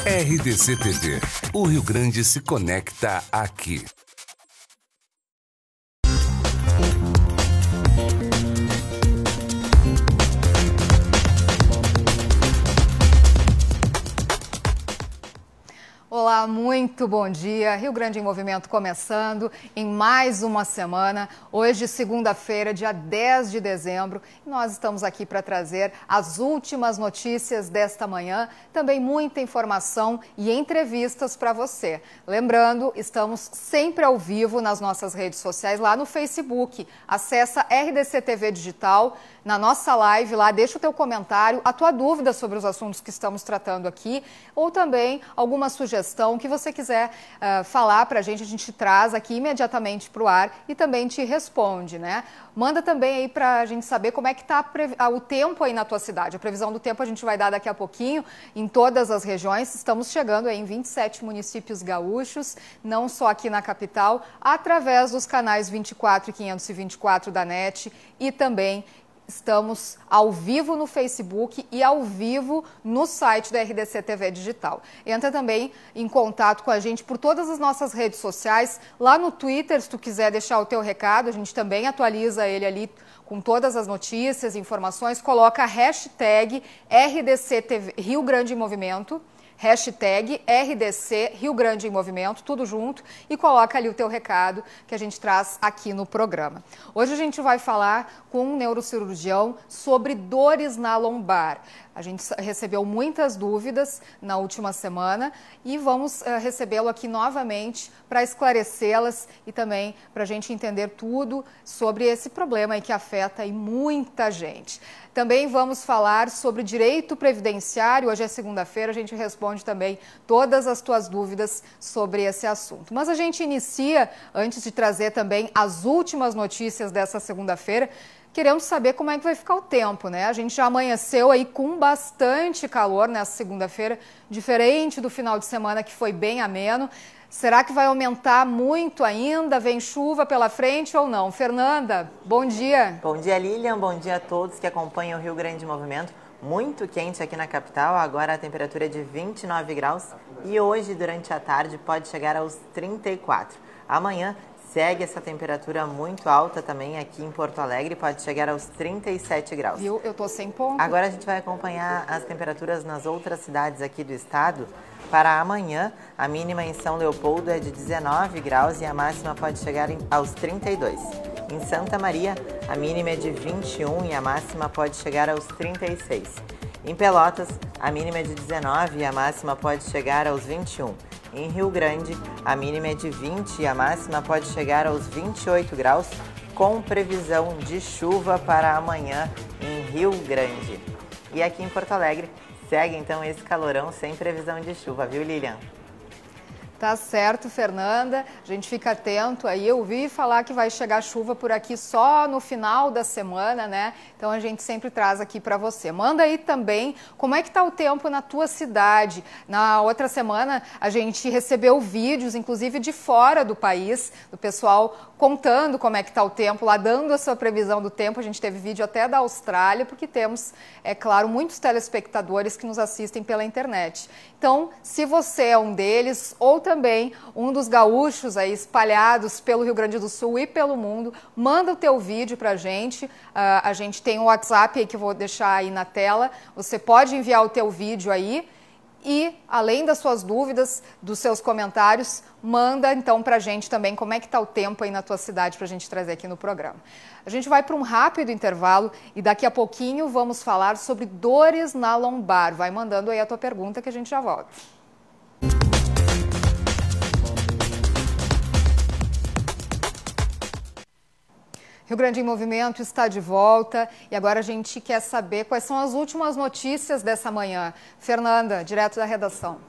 RDC TV. O Rio Grande se conecta aqui. Olá, muito bom dia. Rio Grande em Movimento começando em mais uma semana. Hoje, segunda-feira, dia 10 de dezembro. E nós estamos aqui para trazer as últimas notícias desta manhã. Também muita informação e entrevistas para você. Lembrando, estamos sempre ao vivo nas nossas redes sociais, lá no Facebook. Acessa RDC TV Digital. Na nossa live lá, deixa o teu comentário, a tua dúvida sobre os assuntos que estamos tratando aqui, ou também alguma sugestão que você quiser falar para a gente traz aqui imediatamente para o ar e também te responde, né? Manda também aí para a gente saber como é que está o tempo aí na tua cidade. A previsão do tempo a gente vai dar daqui a pouquinho em todas as regiões. Estamos chegando aí em 27 municípios gaúchos, não só aqui na capital, através dos canais 24 e 524 da NET e também estamos ao vivo no Facebook e ao vivo no site da RDC TV Digital. Entra também em contato com a gente por todas as nossas redes sociais. Lá no Twitter, se tu quiser deixar o teu recado, a gente também atualiza ele ali com todas as notícias, informações. Coloca a hashtag RDC TV, Rio Grande em Movimento. Hashtag RDC Rio Grande em Movimento, tudo junto, e coloca ali o teu recado que a gente traz aqui no programa. Hoje a gente vai falar com um neurocirurgião sobre dores na lombar. A gente recebeu muitas dúvidas na última semana e vamos recebê-lo aqui novamente para esclarecê-las e também para a gente entender tudo sobre esse problema aí que afeta aí muita gente. Também vamos falar sobre direito previdenciário. Hoje é segunda-feira, a gente responde também todas as tuas dúvidas sobre esse assunto. Mas a gente inicia, antes de trazer também as últimas notícias dessa segunda-feira, queremos saber como é que vai ficar o tempo, né? A gente já amanheceu aí com bastante calor nessa segunda-feira, diferente do final de semana que foi bem ameno. Será que vai aumentar muito ainda? Vem chuva pela frente ou não? Fernanda, bom dia. Bom dia, Lilian. Bom dia a todos que acompanham o Rio Grande em Movimento. Muito quente aqui na capital, agora a temperatura é de 29 graus e hoje, durante a tarde, pode chegar aos 34. Amanhã segue essa temperatura muito alta também aqui em Porto Alegre, pode chegar aos 37 graus. Viu? Eu tô sem ponto. Agora a gente vai acompanhar as temperaturas nas outras cidades aqui do estado. Para amanhã, a mínima em São Leopoldo é de 19 graus e a máxima pode chegar aos 32. Em Santa Maria, a mínima é de 21 e a máxima pode chegar aos 36. Em Pelotas, a mínima é de 19 e a máxima pode chegar aos 21. Em Rio Grande, a mínima é de 20 e a máxima pode chegar aos 28 graus, com previsão de chuva para amanhã em Rio Grande. E aqui em Porto Alegre, segue então esse calorão sem previsão de chuva, viu, Lilian? Tá certo, Fernanda. A gente fica atento aí. Eu ouvi falar que vai chegar chuva por aqui só no final da semana, né? Então a gente sempre traz aqui para você. Manda aí também como é que tá o tempo na tua cidade. Na outra semana a gente recebeu vídeos, inclusive de fora do país, do pessoal contando como é que tá o tempo lá, dando a sua previsão do tempo. A gente teve vídeo até da Austrália, porque temos, é claro, muitos telespectadores que nos assistem pela internet. Então, se você é um deles ou também um dos gaúchos aí espalhados pelo Rio Grande do Sul e pelo mundo, manda o teu vídeo pra gente. A gente tem um WhatsApp aí que eu vou deixar aí na tela. Você pode enviar o teu vídeo aí e, além das suas dúvidas, dos seus comentários, manda então pra gente também como é que tá o tempo aí na tua cidade pra gente trazer aqui no programa. A gente vai para um rápido intervalo e daqui a pouquinho vamos falar sobre dores na lombar. Vai mandando aí a tua pergunta que a gente já volta. Rio Grande em Movimento está de volta e agora a gente quer saber quais são as últimas notícias dessa manhã. Fernanda, direto da redação.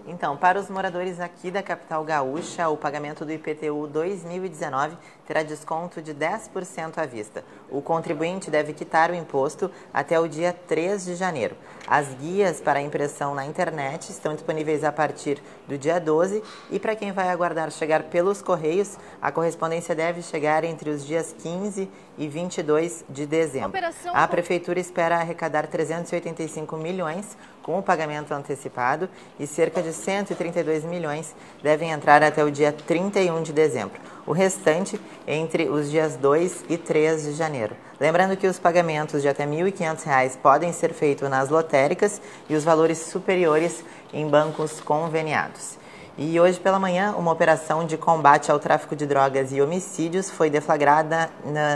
Então, para os moradores aqui da capital gaúcha, o pagamento do IPTU 2019 terá desconto de 10% à vista. O contribuinte deve quitar o imposto até o dia 3 de janeiro. As guias para impressão na internet estão disponíveis a partir do dia 12 e para quem vai aguardar chegar pelos Correios, a correspondência deve chegar entre os dias 15 e 22 de dezembro. A Prefeitura espera arrecadar 385 milhões com o pagamento antecipado e cerca de 132 milhões devem entrar até o dia 31 de dezembro. O restante entre os dias 2 e 3 de janeiro. Lembrando que os pagamentos de até R$ 1.500 podem ser feitos nas lotéricas e os valores superiores em bancos conveniados. E hoje pela manhã, uma operação de combate ao tráfico de drogas e homicídios foi deflagrada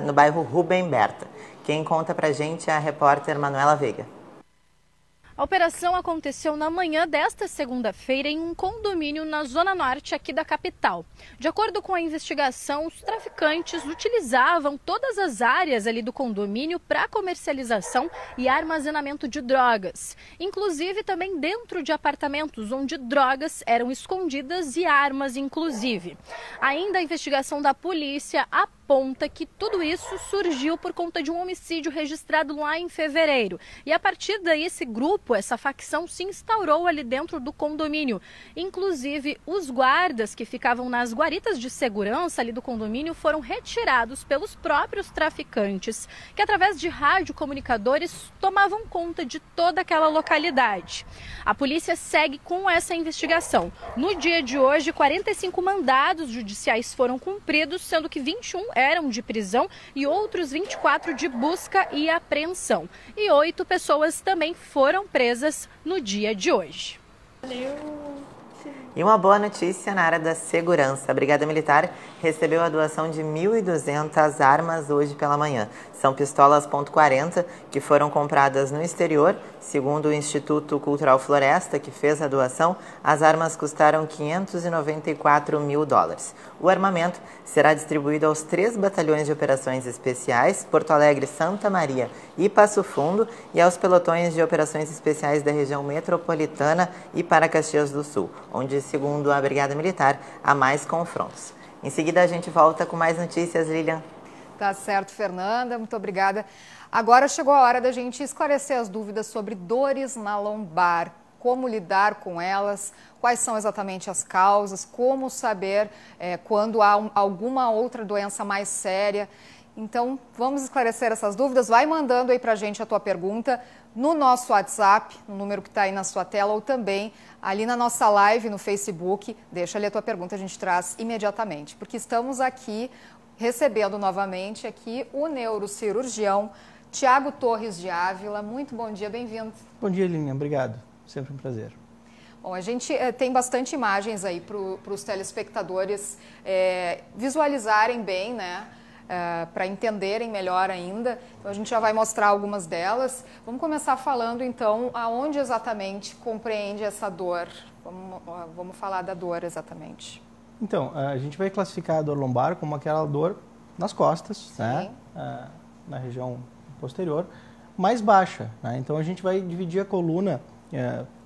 no bairro Rubem Berta. Quem conta pra gente é a repórter Manuela Veiga. A operação aconteceu na manhã desta segunda-feira em um condomínio na zona norte aqui da capital. De acordo com a investigação, os traficantes utilizavam todas as áreas ali do condomínio para comercialização e armazenamento de drogas. Inclusive também dentro de apartamentos onde drogas eram escondidas e armas inclusive. Ainda a investigação da polícia aponta que tudo isso surgiu por conta de um homicídio registrado lá em fevereiro. E a partir daí esse grupo, essa facção se instaurou ali dentro do condomínio. Inclusive os guardas que ficavam nas guaritas de segurança ali do condomínio foram retirados pelos próprios traficantes, que através de radiocomunicadores tomavam conta de toda aquela localidade. A polícia segue com essa investigação. No dia de hoje, 45 mandados judiciais foram cumpridos, sendo que 21 eram de prisão e outros 24 de busca e apreensão. E 8 pessoas também foram presas no dia de hoje. E uma boa notícia na área da segurança. A Brigada Militar recebeu a doação de 1.200 armas hoje pela manhã. São pistolas .40 que foram compradas no exterior. Segundo o Instituto Cultural Floresta, que fez a doação, as armas custaram $594 mil. O armamento será distribuído aos 3 batalhões de operações especiais, Porto Alegre, Santa Maria e Passo Fundo, e aos pelotões de operações especiais da região metropolitana e para Caxias do Sul, onde, segundo a Brigada Militar, há mais confrontos. Em seguida, a gente volta com mais notícias, Lilian. Tá certo, Fernanda. Muito obrigada. Agora chegou a hora da gente esclarecer as dúvidas sobre dores na lombar. Como lidar com elas, quais são exatamente as causas, como saber quando há alguma outra doença mais séria. Então, vamos esclarecer essas dúvidas. Vai mandando aí pra gente a tua pergunta no nosso WhatsApp, no número que está aí na sua tela, ou também ali na nossa live no Facebook. Deixa ali a tua pergunta, a gente traz imediatamente, porque estamos aqui recebendo novamente aqui o neurocirurgião Tiago Torres de Ávila. Muito bom dia, bem-vindo. Bom dia, Lilian. Obrigado. Sempre um prazer. Bom, a gente tem bastante imagens aí para os telespectadores visualizarem bem, né? Para entenderem melhor ainda. Então a gente já vai mostrar algumas delas. Vamos começar falando então aonde exatamente compreende essa dor. Vamos falar da dor exatamente. Então, a gente vai classificar a dor lombar como aquela dor nas costas, né? Na região posterior, mais baixa, né? Então a gente vai dividir a coluna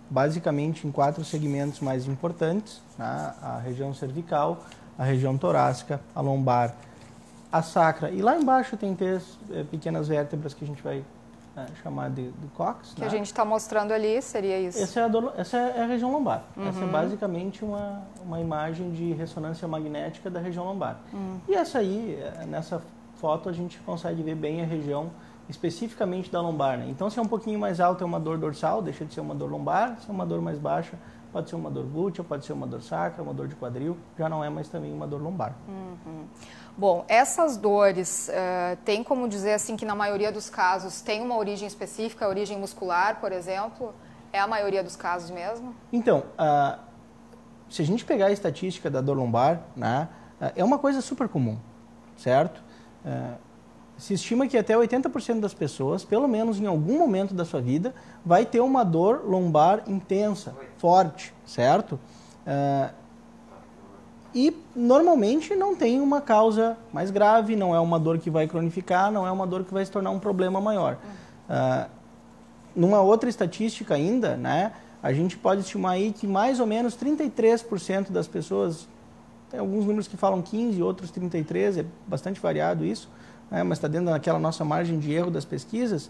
basicamente em 4 segmentos mais importantes, né? A região cervical, a região torácica, a lombar, a sacra, e lá embaixo tem 3 pequenas vértebras que a gente vai chamar de cóccix. Que a gente está mostrando ali, seria isso? Essa é a região lombar. Essa é basicamente uma imagem de ressonância magnética da região lombar. E essa aí, nessa foto, a gente consegue ver bem a região especificamente da lombar, né? Então, se é um pouquinho mais alta, é uma dor dorsal, deixa de ser uma dor lombar. Se é uma dor mais baixa, pode ser uma dor glútea, pode ser uma dor sacra, uma dor de quadril, já não é mais também uma dor lombar. Bom, essas dores, tem como dizer assim que na maioria dos casos tem uma origem específica, origem muscular, por exemplo? É a maioria dos casos mesmo? Então, se a gente pegar a estatística da dor lombar, né, é uma coisa super comum, certo? Se estima que até 80% das pessoas, pelo menos em algum momento da sua vida, vai ter uma dor lombar intensa, forte, certo? E normalmente não tem uma causa mais grave, não é uma dor que vai cronificar, não é uma dor que vai se tornar um problema maior. Numa outra estatística ainda, né, a gente pode estimar aí que mais ou menos 33% das pessoas, tem alguns números que falam 15, outros 33, é bastante variado isso, né, mas está dentro daquela nossa margem de erro das pesquisas,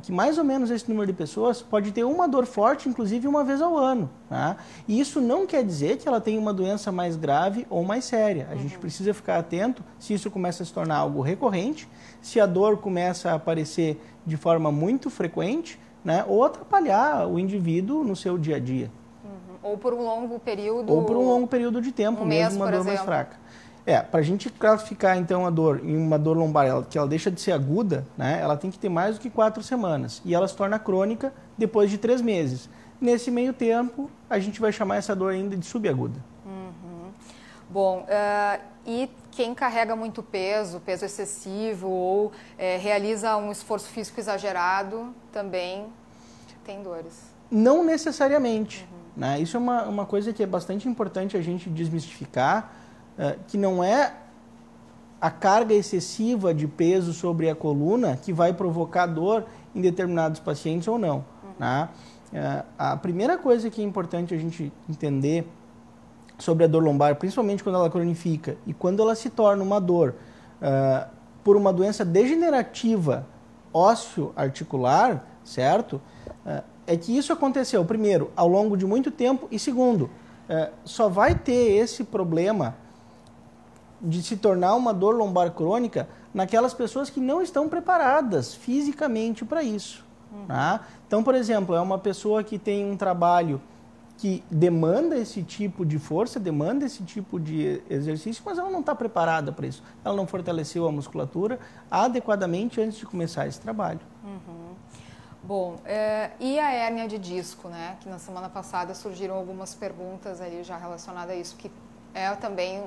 que mais ou menos esse número de pessoas pode ter uma dor forte, inclusive uma vez ao ano. Tá? E isso não quer dizer que ela tenha uma doença mais grave ou mais séria. A gente precisa ficar atento se isso começa a se tornar algo recorrente, se a dor começa a aparecer de forma muito frequente, né, ou atrapalhar o indivíduo no seu dia a dia. Ou por um longo período... Ou por um longo período de tempo, mesmo uma dor mais fraca. Para a gente classificar então a dor em uma dor lombar, que ela deixa de ser aguda, né, ela tem que ter mais do que 4 semanas. E ela se torna crônica depois de 3 meses. Nesse meio tempo, a gente vai chamar essa dor ainda de subaguda. Bom, e quem carrega muito peso excessivo ou realiza um esforço físico exagerado, também tem dores? Não necessariamente. Né? Isso é uma coisa que é bastante importante a gente desmistificar, que não é a carga excessiva de peso sobre a coluna que vai provocar dor em determinados pacientes ou não. Né? A primeira coisa que é importante a gente entender sobre a dor lombar, principalmente quando ela cronifica e quando ela se torna uma dor por uma doença degenerativa ósseo-articular, certo? É que isso aconteceu, primeiro, ao longo de muito tempo e segundo, só vai ter esse problema de se tornar uma dor lombar crônica naquelas pessoas que não estão preparadas fisicamente para isso. Tá? Então, por exemplo, é uma pessoa que tem um trabalho que demanda esse tipo de força, demanda esse tipo de exercício, mas ela não está preparada para isso. Ela não fortaleceu a musculatura adequadamente antes de começar esse trabalho. Bom, e a hérnia de disco, né? Que na semana passada surgiram algumas perguntas aí já relacionadas a isso, que é também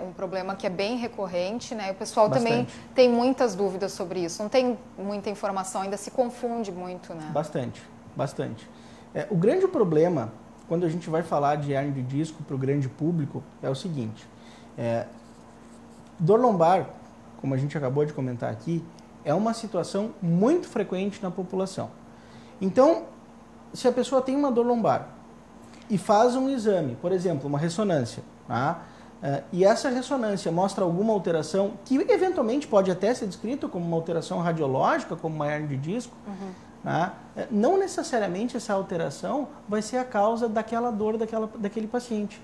um problema que é bem recorrente, né? O pessoal também tem muitas dúvidas sobre isso, não tem muita informação, ainda se confunde muito, né? Bastante. O grande problema, quando a gente vai falar de hérnia de disco para o grande público, é o seguinte, dor lombar, como a gente acabou de comentar aqui, é uma situação muito frequente na população. Então, se a pessoa tem uma dor lombar e faz um exame, por exemplo, uma ressonância, tá? E essa ressonância mostra alguma alteração, que eventualmente pode até ser descrita como uma alteração radiológica, como uma hérnia de disco, tá? Não necessariamente essa alteração vai ser a causa daquela dor daquele paciente.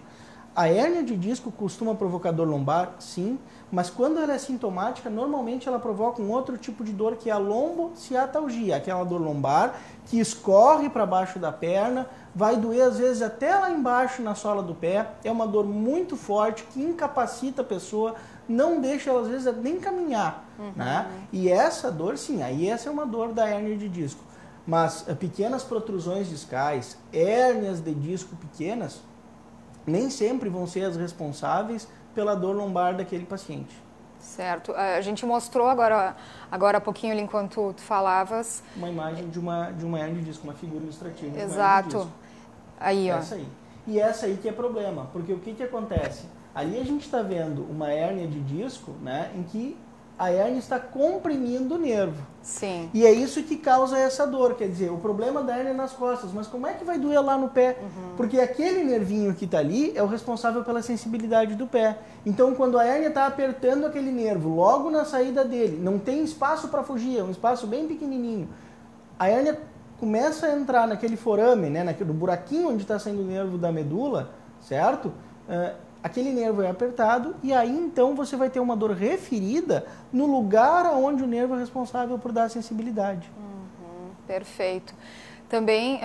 A hérnia de disco costuma provocar dor lombar, sim, mas quando ela é sintomática, normalmente ela provoca um outro tipo de dor que é a lombociatalgia, aquela dor lombar que escorre para baixo da perna, vai doer às vezes até lá embaixo na sola do pé, é uma dor muito forte que incapacita a pessoa, não deixa ela às vezes nem caminhar, né? E essa dor, sim, aí essa é uma dor da hérnia de disco, mas pequenas protrusões discais, hérnias de disco pequenas, nem sempre vão ser as responsáveis pela dor lombar daquele paciente. Certo. A gente mostrou agora há pouquinho, ali, enquanto tu falavas... Uma imagem de uma hérnia de disco, uma figura ilustrativa. Exato. Aí, ó. Essa aí. E essa aí que é problema, porque o que acontece? Ali a gente está vendo uma hérnia de disco, né, em que a hérnia está comprimindo o nervo. Sim. E é isso que causa essa dor, quer dizer, o problema da hérnia é nas costas, mas como é que vai doer lá no pé? Porque aquele nervinho que está ali é o responsável pela sensibilidade do pé. Então, quando a hérnia está apertando aquele nervo, logo na saída dele, não tem espaço para fugir, é um espaço bem pequenininho, a hérnia começa a entrar naquele forame, né, no buraquinho onde está saindo o nervo da medula, certo? Aquele nervo é apertado e aí então você vai ter uma dor referida no lugar onde o nervo é responsável por dar a sensibilidade. Perfeito. Também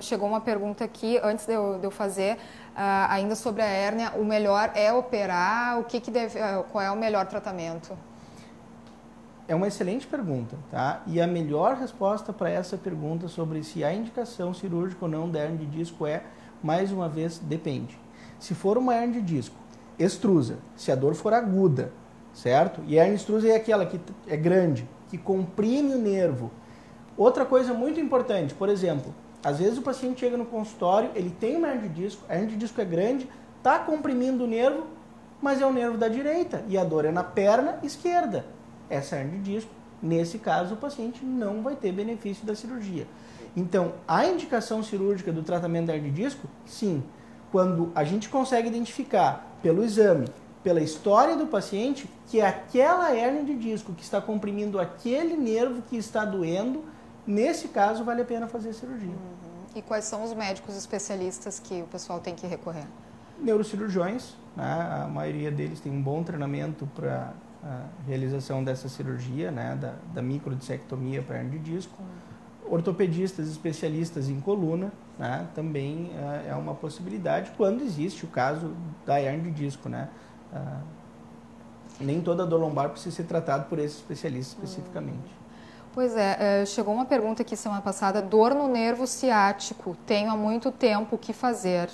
chegou uma pergunta aqui, antes de eu fazer, ainda sobre a hérnia, o melhor é operar? Qual é o melhor tratamento? É uma excelente pergunta, tá? E a melhor resposta para essa pergunta sobre se há indicação cirúrgica ou não da hérnia de disco é, mais uma vez, depende. Se for uma hérnia de disco extrusa, se a dor for aguda, certo? E a hérnia extrusa é aquela que é grande, que comprime o nervo. Outra coisa muito importante, por exemplo, às vezes o paciente chega no consultório, ele tem uma hérnia de disco, a hérnia de disco é grande, está comprimindo o nervo, mas é o nervo da direita e a dor é na perna esquerda. Essa hérnia de disco, nesse caso, o paciente não vai ter benefício da cirurgia. Então, a indicação cirúrgica do tratamento da hérnia de disco, sim. Quando a gente consegue identificar pelo exame, pela história do paciente, que é aquela hérnia de disco que está comprimindo aquele nervo que está doendo, nesse caso vale a pena fazer a cirurgia. E quais são os médicos especialistas que o pessoal tem que recorrer? Neurocirurgiões, né? A maioria deles tem um bom treinamento para a realização dessa cirurgia, né? Da microdissectomia para hernia de disco. Ortopedistas especialistas em coluna, né? Também é uma possibilidade quando existe o caso da hernia de disco, né? Nem toda dor lombar precisa ser tratada por esse especialista especificamente. Pois é, chegou uma pergunta aqui semana passada, dor no nervo ciático, tenho há muito tempo, o que fazer?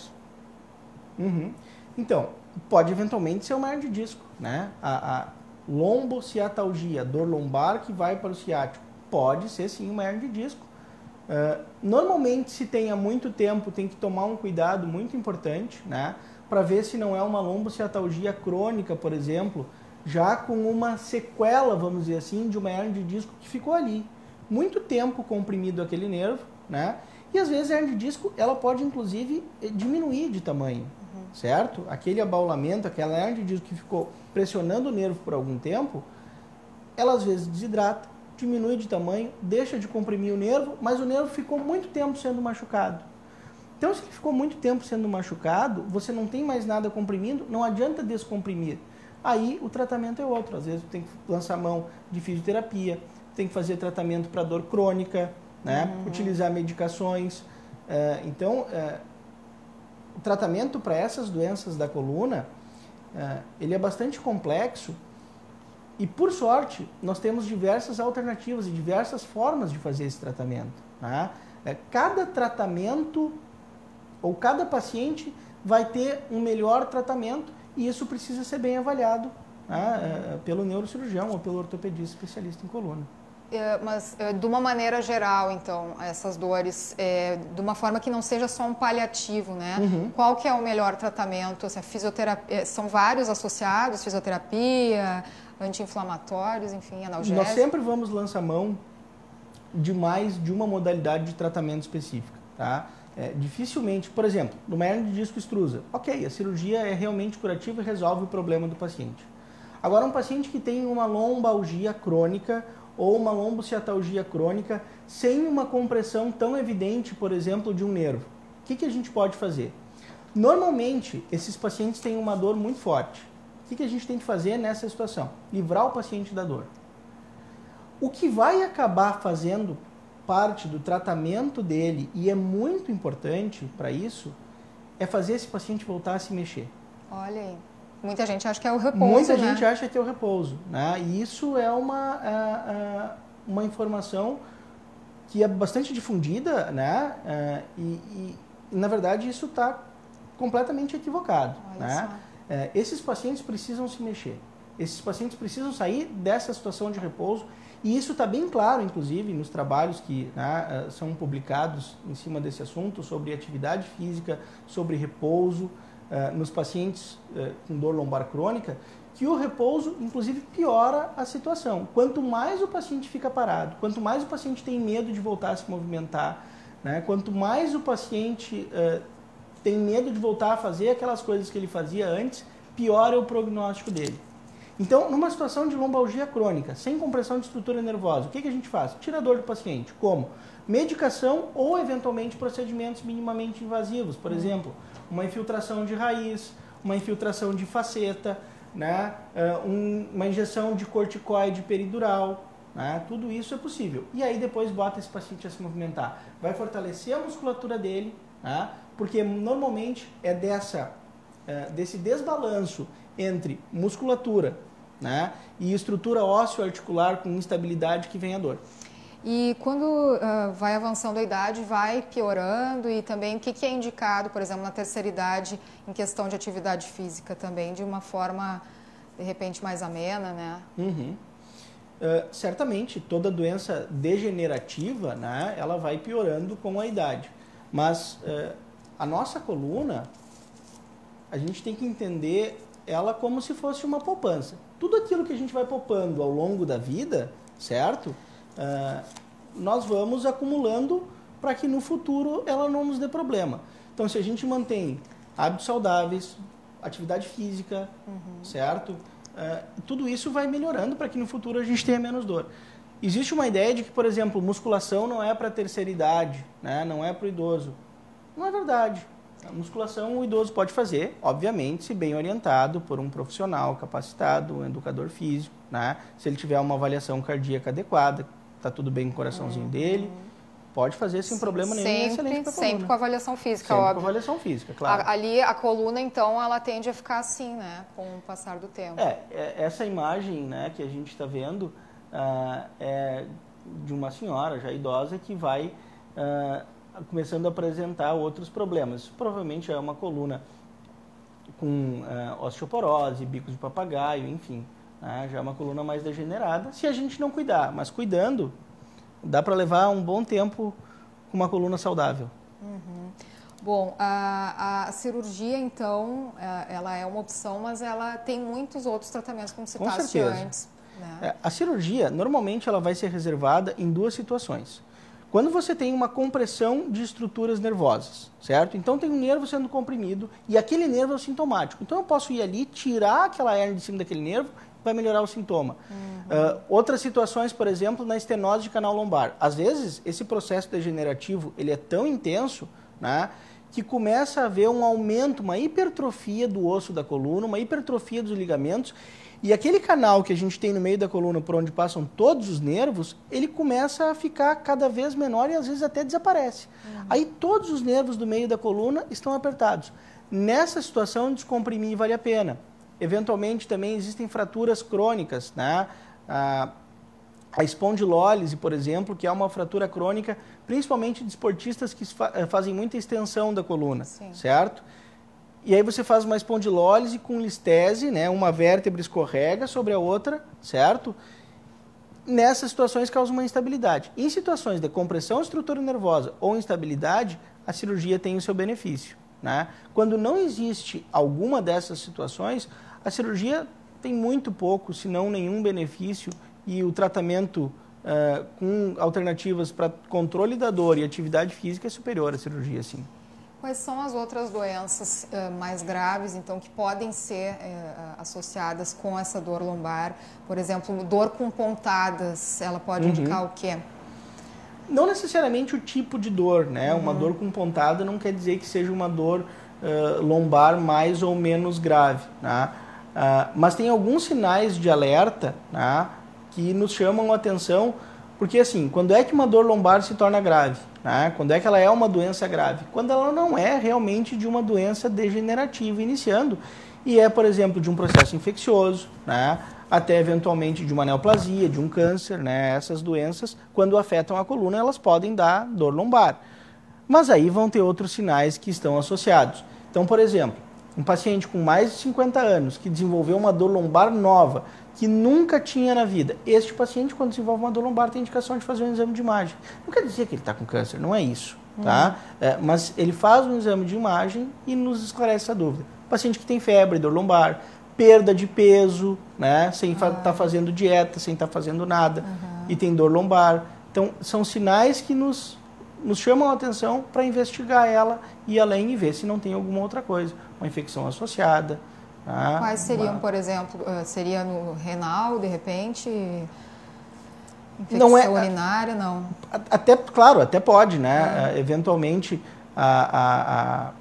Então, pode eventualmente ser uma hernia de disco, né? A lombociatalgia, dor lombar que vai para o ciático, pode ser sim uma hernia de disco. Normalmente, se tem há muito tempo, tem que tomar um cuidado muito importante, né? Para ver se não é uma lombociatalgia crônica, por exemplo, já com uma sequela, vamos dizer assim, de uma hernia de disco que ficou ali. Muito tempo comprimido aquele nervo, né? E às vezes a hernia de disco, ela pode inclusive diminuir de tamanho, certo? Aquele abaulamento, aquela hernia de disco que ficou pressionando o nervo por algum tempo, ela às vezes desidrata, diminui de tamanho, deixa de comprimir o nervo, mas o nervo ficou muito tempo sendo machucado. Então, se ele ficou muito tempo sendo machucado, você não tem mais nada comprimindo, não adianta descomprimir. Aí o tratamento é outro. Às vezes tem que lançar mão de fisioterapia, tem que fazer tratamento para dor crônica, né? Utilizar medicações. Então, o tratamento para essas doenças da coluna, ele é bastante complexo e, por sorte, nós temos diversas alternativas e diversas formas de fazer esse tratamento. Né? Cada tratamento ou cada paciente vai ter um melhor tratamento e isso precisa ser bem avaliado, né, pelo neurocirurgião ou pelo ortopedista especialista em coluna. Mas, de uma maneira geral, então, essas dores, de uma forma que não seja só um paliativo, né? Qual que é o melhor tratamento? Assim, a fisioterapia, são vários associados, fisioterapia, anti-inflamatórios, enfim, analgésicos? Nós sempre vamos lançar mão de mais de uma modalidade de tratamento específica, tá? Dificilmente, por exemplo, numa hernia de disco extrusa, ok, a cirurgia é realmente curativa e resolve o problema do paciente. Agora, um paciente que tem uma lombalgia crônica ou uma lombociatalgia crônica sem uma compressão tão evidente, por exemplo, de um nervo, o que a gente pode fazer? Normalmente, esses pacientes têm uma dor muito forte. O que a gente tem que fazer nessa situação? Livrar o paciente da dor. O que vai acabar fazendo parte do tratamento dele, e é muito importante para isso, é fazer esse paciente voltar a se mexer. Olha aí. Muita gente acha que é o repouso, Muita gente acha que é o repouso, né? E isso é uma informação que é bastante difundida, né? E na verdade, isso está completamente equivocado. Né? Esses pacientes precisam se mexer. Esses pacientes precisam sair dessa situação de repouso. E isso está bem claro, inclusive, nos trabalhos que são publicados em cima desse assunto, sobre atividade física, sobre repouso, nos pacientes com dor lombar crônica, que o repouso, inclusive, piora a situação. Quanto mais o paciente fica parado, quanto mais o paciente tem medo de voltar a se movimentar, né, quanto mais o paciente tem medo de voltar a fazer aquelas coisas que ele fazia antes, pior é o prognóstico dele. Então, numa situação de lombalgia crônica, sem compressão de estrutura nervosa, o que a gente faz? Tira a dor do paciente. Como? Medicação ou, eventualmente, procedimentos minimamente invasivos. Por exemplo, uma infiltração de raiz, uma infiltração de faceta, né? Uma injeção de corticoide peridural. Né? Tudo isso é possível. E aí, depois, bota esse paciente a se movimentar. Vai fortalecer a musculatura dele, né? Porque, normalmente, é desse desbalanço entre musculatura, né, e estrutura ósseo-articular com instabilidade que vem a dor. E quando vai avançando a idade, vai piorando, e também o que é indicado, por exemplo, na terceira idade, em questão de atividade física também, de uma forma, de repente, mais amena, né? Certamente, toda doença degenerativa, né, ela vai piorando com a idade. Mas a nossa coluna, a gente tem que entender ela como se fosse uma poupança. Tudo aquilo que a gente vai poupando ao longo da vida, certo? Nós vamos acumulando para que no futuro ela não nos dê problema. Então, se a gente mantém hábitos saudáveis, atividade física, certo? Tudo isso vai melhorando para que no futuro a gente tenha menos dor. Existe uma ideia de que, por exemplo, musculação não é para a terceira idade, né? Não é para o idoso. Não é verdade. A musculação o idoso pode fazer, obviamente, se bem orientado por um profissional capacitado, um educador físico, né? Se ele tiver uma avaliação cardíaca adequada, está tudo bem com o coraçãozinho dele, pode fazer sem problema nenhum. Excelente pra coluna. Sempre com avaliação física, sempre óbvio. com avaliação física, claro. Ali a coluna, então, ela tende a ficar assim, né? Com o passar do tempo. Essa imagem, né, que a gente está vendo é de uma senhora já idosa que vai começando a apresentar outros problemas. Provavelmente é uma coluna com osteoporose, bicos de papagaio, enfim. Já é uma coluna mais degenerada, se a gente não cuidar. Mas cuidando, dá para levar um bom tempo com uma coluna saudável. Uhum. Bom, a cirurgia, então, ela é uma opção, mas ela tem muitos outros tratamentos, como citaste antes. Né? A cirurgia, normalmente, ela vai ser reservada em duas situações. Quando você tem uma compressão de estruturas nervosas, certo? Então tem um nervo sendo comprimido e aquele nervo é o sintomático. Então eu posso ir ali, tirar aquela hérnia de cima daquele nervo, vai melhorar o sintoma. Outras situações, por exemplo, na estenose de canal lombar. Às vezes, esse processo degenerativo ele é tão intenso, né, que começa a haver um aumento, uma hipertrofia do osso da coluna, uma hipertrofia dos ligamentos, e aquele canal que a gente tem no meio da coluna, por onde passam todos os nervos, ele começa a ficar cada vez menor e às vezes até desaparece. Aí todos os nervos do meio da coluna estão apertados. Nessa situação, descomprimir vale a pena. Eventualmente também existem fraturas crônicas, né? A espondilólise, por exemplo, que é uma fratura crônica, principalmente de esportistas que fazem muita extensão da coluna, certo? E aí você faz uma espondilólise com listese, né? Uma vértebra escorrega sobre a outra, certo? Nessas situações causa uma instabilidade. Em situações de compressão de estrutura nervosa ou instabilidade, a cirurgia tem o seu benefício, né? Quando não existe alguma dessas situações, a cirurgia tem muito pouco, se não nenhum benefício, e o tratamento com alternativas para controle da dor e atividade física é superior à cirurgia, sim. Quais são as outras doenças mais graves, então, que podem ser associadas com essa dor lombar? Por exemplo, dor com pontadas, ela pode indicar o quê? Não necessariamente o tipo de dor, né? Uma dor com pontada não quer dizer que seja uma dor lombar mais ou menos grave, né? Mas tem alguns sinais de alerta, né, que nos chamam a atenção, porque assim, quando é que uma dor lombar se torna grave? Né? Quando é que ela é uma doença grave? Quando ela não é realmente de uma doença degenerativa iniciando, e é, por exemplo, de um processo infeccioso, né, até eventualmente de uma neoplasia, de um câncer, né? Essas doenças, quando afetam a coluna, elas podem dar dor lombar. Mas aí vão ter outros sinais que estão associados. Então, por exemplo, um paciente com mais de 50 anos que desenvolveu uma dor lombar nova, que nunca tinha na vida. Este paciente, quando desenvolve uma dor lombar, tem indicação de fazer um exame de imagem. Não quer dizer que ele está com câncer, não é isso, tá? Mas ele faz um exame de imagem e nos esclarece essa dúvida. Paciente que tem febre, dor lombar, perda de peso, né? Sem estar fazendo dieta, sem estar fazendo nada, e tem dor lombar. Então, são sinais que nos chamam a atenção para investigar ela e além e ver se não tem alguma outra coisa, uma infecção associada. Quais seriam, por exemplo, seria no renal, de repente? Infecção urinária, não? Claro, até pode, né? Eventualmente, a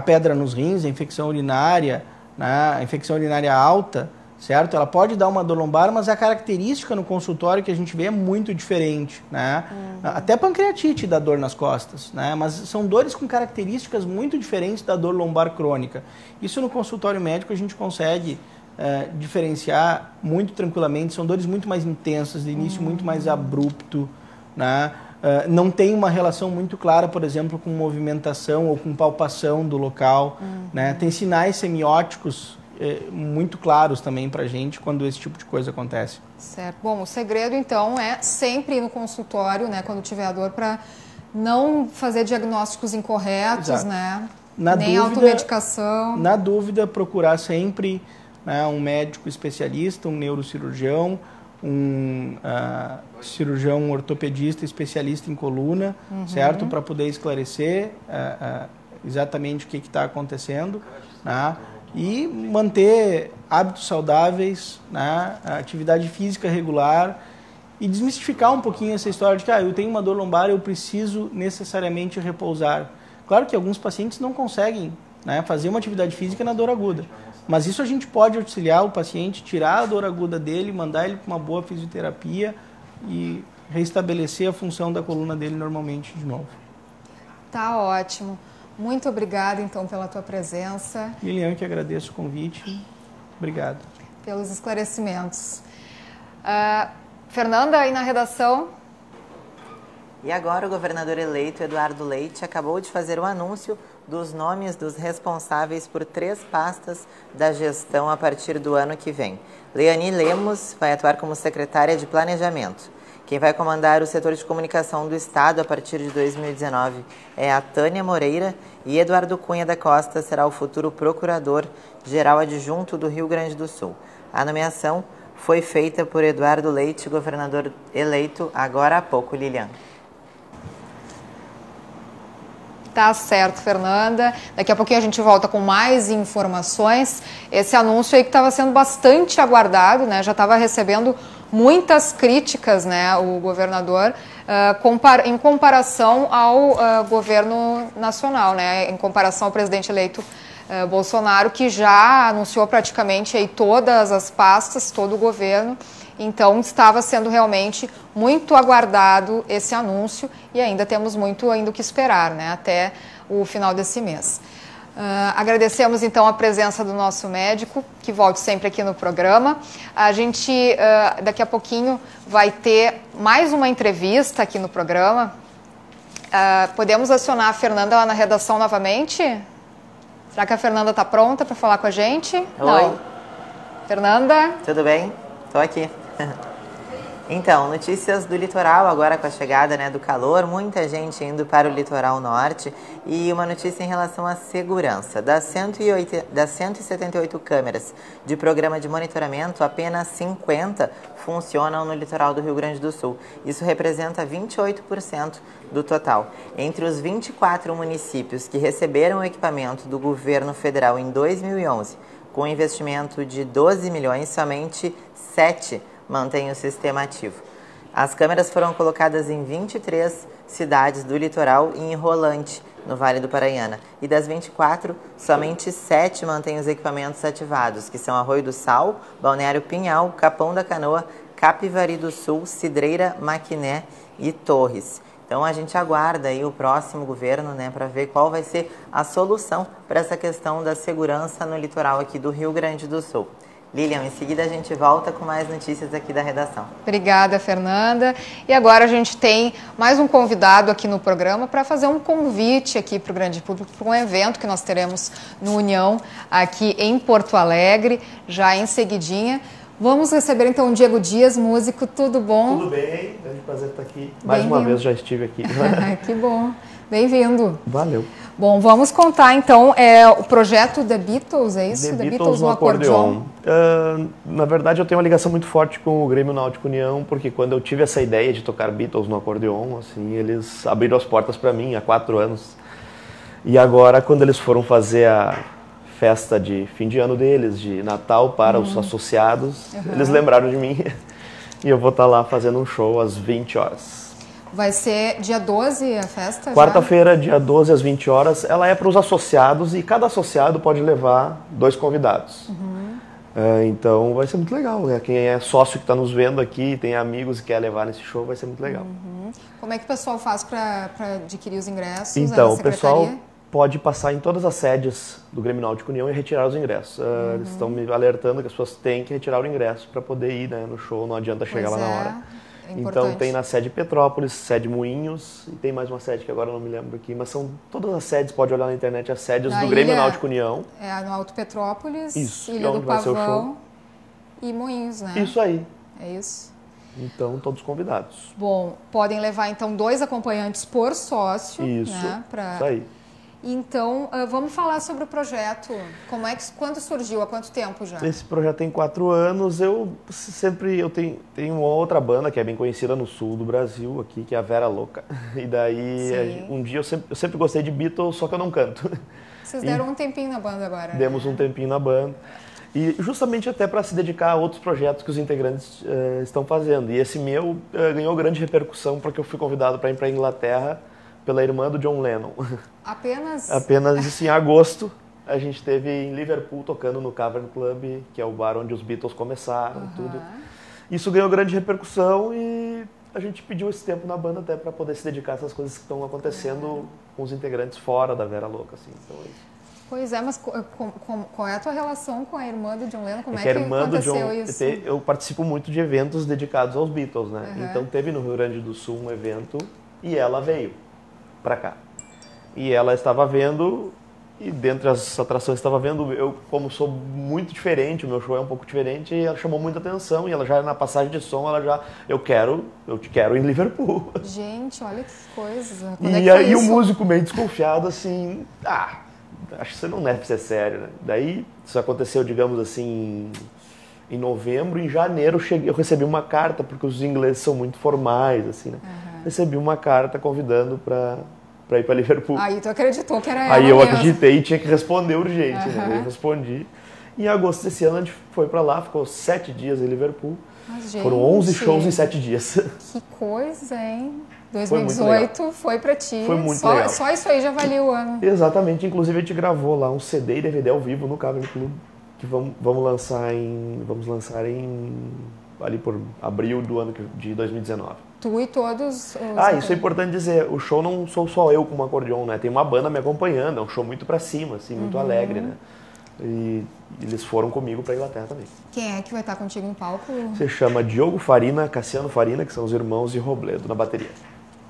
pedra nos rins, a infecção urinária, né? A infecção urinária alta, certo? Ela pode dar uma dor lombar, mas a característica no consultório que a gente vê é muito diferente, né? Até pancreatite dá dor nas costas, né? Mas são dores com características muito diferentes da dor lombar crônica. Isso no consultório médico a gente consegue diferenciar muito tranquilamente. São dores muito mais intensas, de início muito mais abrupto, né? Não tem uma relação muito clara, por exemplo, com movimentação ou com palpação do local, né? Tem sinais semióticos muito claros também para a gente quando esse tipo de coisa acontece. Certo. Bom, o segredo então é sempre ir no consultório, né, quando tiver a dor, para não fazer diagnósticos incorretos, né? Nem automedicação. Na dúvida, procurar sempre, né, um médico especialista, um neurocirurgião, um cirurgião ortopedista especialista em coluna, certo? Para poder esclarecer exatamente o que está acontecendo, né? E manter hábitos saudáveis, né? Atividade física regular e desmistificar um pouquinho essa história de que eu tenho uma dor lombar, eu preciso necessariamente repousar. Claro que alguns pacientes não conseguem, né, fazer uma atividade física na dor aguda, mas isso a gente pode auxiliar o paciente, tirar a dor aguda dele, mandar ele para uma boa fisioterapia e restabelecer a função da coluna dele normalmente de novo. Tá ótimo. Muito obrigada, então, pela tua presença. Lilian, que agradeço o convite. Obrigado. Pelos esclarecimentos. Fernanda, aí na redação. E agora o governador eleito Eduardo Leite acabou de fazer o anúncio dos nomes dos responsáveis por 3 pastas da gestão a partir do ano que vem. Leani Lemos vai atuar como secretária de Planejamento. Quem vai comandar o setor de comunicação do Estado a partir de 2019 é a Tânia Moreira e Eduardo Cunha da Costa será o futuro procurador-geral adjunto do Rio Grande do Sul. A nomeação foi feita por Eduardo Leite, governador eleito agora há pouco, Lilian. Tá certo, Fernanda. Daqui a pouquinho a gente volta com mais informações. Esse anúncio aí que estava sendo bastante aguardado, né? Já estava recebendo muitas críticas, né, o governador, em comparação ao governo nacional, né, em comparação ao presidente eleito Bolsonaro, que já anunciou praticamente aí todas as pastas, todo o governo. Então, estava sendo realmente muito aguardado esse anúncio e ainda temos muito ainda o que esperar, né, até o final desse mês. Agradecemos então a presença do nosso médico, que volte sempre aqui no programa. A gente daqui a pouquinho vai ter mais uma entrevista aqui no programa. Podemos acionar a Fernanda lá na redação novamente? Será que a Fernanda está pronta para falar com a gente? Oi. Não. Fernanda? Tudo bem? Estou aqui. Então, notícias do litoral, agora com a chegada, né, do calor, muita gente indo para o litoral norte, e uma notícia em relação à segurança. Das 178 câmeras de programa de monitoramento, apenas 50 funcionam no litoral do Rio Grande do Sul. Isso representa 28% do total. Entre os 24 municípios que receberam o equipamento do governo federal em 2011, com investimento de 12 milhões, somente 7 mantém o sistema ativo. As câmeras foram colocadas em 23 cidades do litoral e em Rolante, no Vale do Paranhana. E das 24, somente 7 mantêm os equipamentos ativados, que são Arroio do Sal, Balneário Pinhal, Capão da Canoa, Capivari do Sul, Cidreira, Maquiné e Torres. Então a gente aguarda aí o próximo governo, né, para ver qual vai ser a solução para essa questão da segurança no litoral aqui do Rio Grande do Sul. Lilian, em seguida a gente volta com mais notícias aqui da redação. Obrigada, Fernanda. E agora a gente tem mais um convidado aqui no programa para fazer um convite aqui para o grande público, para um evento que nós teremos no União, aqui em Porto Alegre, já em seguidinha. Vamos receber então o Diego Dias, músico, tudo bom? Tudo bem, grande prazer estar aqui. Mais uma vez já estive aqui. Que bom, bem-vindo. Valeu. Bom, vamos contar então o projeto The Beatles, é isso? The Beatles no acordeon. Na verdade eu tenho uma ligação muito forte com o Grêmio Náutico União, porque quando eu tive essa ideia de tocar Beatles no acordeon, assim, eles abriram as portas para mim há 4 anos. E agora quando eles foram fazer a festa de fim de ano deles, de Natal para os associados, eles lembraram de mim e eu vou estar lá fazendo um show às 20 horas. Vai ser dia 12 a festa? Quarta-feira, dia 12 às 20 horas. Ela é para os associados e cada associado pode levar 2 convidados. Então vai ser muito legal. Quem é sócio que está nos vendo aqui, tem amigos e quer levar nesse show, vai ser muito legal. Como é que o pessoal faz para adquirir os ingressos? Então, o pessoal pode passar em todas as sedes do Grêmio Náutico União e retirar os ingressos. Eles estão me alertando que as pessoas têm que retirar o ingresso para poder ir, né, no show, não adianta chegar lá na hora. Então tem na sede Petrópolis, sede Moinhos, e tem mais uma sede que agora eu não me lembro aqui, mas são todas as sedes, pode olhar na internet, as sedes do Grêmio Náutico União. No Alto Petrópolis, isso, Ilha do Pavão e Moinhos, né? Isso aí. É isso. Então, todos convidados. Bom, podem levar então 2 acompanhantes por sócio. Isso, né, isso aí. Então, vamos falar sobre o projeto. Quando surgiu? Há quanto tempo já? Esse projeto tem 4 anos. Eu tenho uma outra banda que é bem conhecida no sul do Brasil, aqui, que é a Vera Louca. E daí, um dia eu sempre gostei de Beatles, só que eu não canto. Vocês deram um tempinho na banda agora. Demos um tempinho na banda. E justamente até para se dedicar a outros projetos que os integrantes estão fazendo. E esse meu ganhou grande repercussão porque eu fui convidado para ir para a Inglaterra pela irmã do John Lennon. Apenas isso em agosto. A gente esteve em Liverpool tocando no Cavern Club, que é o bar onde os Beatles começaram, tudo. Isso ganhou grande repercussão e a gente pediu esse tempo na banda até para poder se dedicar a essas coisas que estão acontecendo com os integrantes fora da Vera Louca, assim. Então é isso. Pois é, mas qual é a tua relação com a irmã do John Lennon? Como é que que aconteceu isso? Eu participo muito de eventos dedicados aos Beatles, né? Então teve no Rio Grande do Sul um evento e ela veio pra cá. E ela estava vendo, e dentre as atrações estava vendo, eu como sou muito diferente, o meu show é um pouco diferente, e ela chamou muita atenção, e ela já na passagem de som, eu te quero em Liverpool. Gente, olha que coisa. E aí o músico meio desconfiado, assim, acho que você não deve ser sério, né? Daí, isso aconteceu, digamos assim, em novembro. Em janeiro eu recebi uma carta, porque os ingleses são muito formais, assim, né? Recebi uma carta convidando para ir para Liverpool. Aí tu acreditou que era ela Aí eu mesmo. Acreditei e tinha que responder urgente, né? Eu respondi. Em agosto desse ano a gente foi para lá, ficou 7 dias em Liverpool. Mas, gente, foram 11 shows em 7 dias. Que coisa, hein? 2018 foi pra ti. Foi muito legal. Só isso aí já valia o ano. Exatamente. Inclusive a gente gravou lá um CD e DVD ao vivo no Cavern Club, que vamos lançar ali por abril do ano de 2019. Tu e todos os... Isso é importante dizer. O show não sou só eu com um acordeon, né? Tem uma banda me acompanhando. É um show muito pra cima, assim, muito alegre, né? E eles foram comigo pra Inglaterra também. Quem é que vai estar contigo em palco? Se chama Diogo Farina, Cassiano Farina, que são os irmãos, e Robledo na bateria.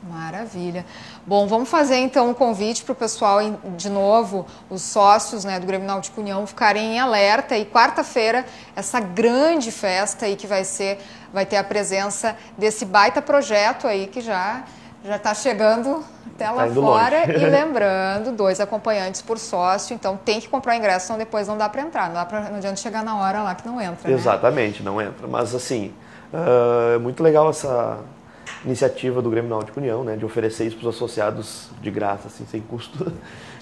Maravilha. Bom, vamos fazer então um convite para o pessoal, de novo, os sócios, né, do Grêmio Náutico União, ficarem em alerta. E quarta-feira, essa grande festa aí que vai ter a presença desse baita projeto aí que já está chegando até lá fora. E lembrando, 2 acompanhantes por sócio, então tem que comprar o ingresso, senão depois não dá para entrar. Não adianta chegar na hora lá que não entra, né? Exatamente, não entra. Mas assim, é muito legal essa iniciativa do Grêmio Náutico União, né, de oferecer isso para os associados de graça, assim, sem custo.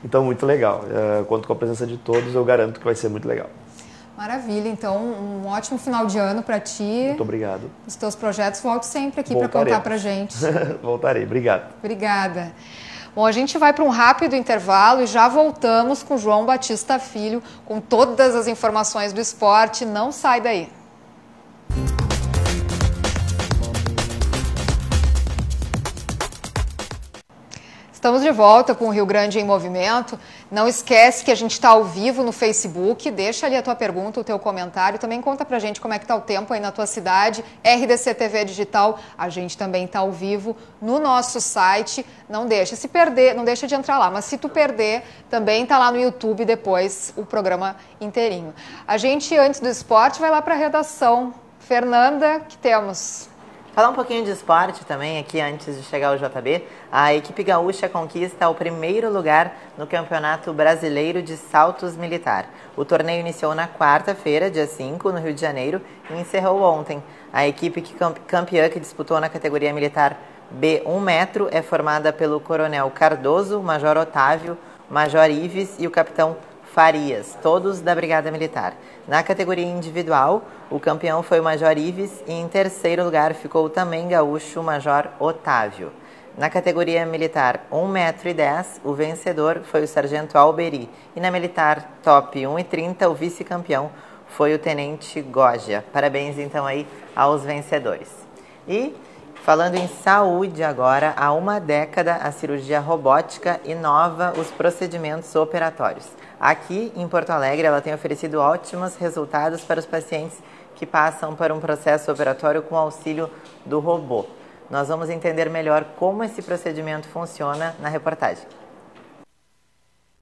Então, muito legal. Conto com a presença de todos, eu garanto que vai ser muito legal. Maravilha, então um ótimo final de ano para ti. Muito obrigado. Os teus projetos, volte sempre aqui para contar para gente. Voltarei, obrigado. Obrigada. Bom, a gente vai para um rápido intervalo e já voltamos com João Batista Filho com todas as informações do esporte. Não sai daí. Estamos de volta com o Rio Grande em Movimento. Não esquece que a gente está ao vivo no Facebook. Deixa ali a tua pergunta, o teu comentário. Também conta pra gente como é que tá o tempo aí na tua cidade. RDC TV Digital, a gente também está ao vivo no nosso site. Não deixa se perder, não deixa de entrar lá. Mas se tu perder, também tá lá no YouTube depois o programa inteirinho. A gente, antes do esporte, vai lá para a redação. Fernanda, que temos? Falar um pouquinho de esporte também aqui antes de chegar ao JB. A equipe gaúcha conquista o 1º lugar no Campeonato Brasileiro de Saltos Militar. O torneio iniciou na quarta-feira, dia 5, no Rio de Janeiro, e encerrou ontem. A equipe campeã que disputou na categoria militar B 1 metro é formada pelo Coronel Cardoso, Major Otávio, Major Ives e o Capitão Farias, todos da Brigada Militar. Na categoria individual, o campeão foi o Major Ives e em 3º lugar ficou também gaúcho o Major Otávio. Na categoria militar 1,10 metro, o vencedor foi o Sargento Alberi e na militar top 1,30 o vice-campeão foi o Tenente Gogia. Parabéns então aí aos vencedores. E falando em saúde agora, há uma década a cirurgia robótica inova os procedimentos operatórios. Aqui em Porto Alegre, ela tem oferecido ótimos resultados para os pacientes que passam por um processo operatório com auxílio do robô. Nós vamos entender melhor como esse procedimento funciona na reportagem.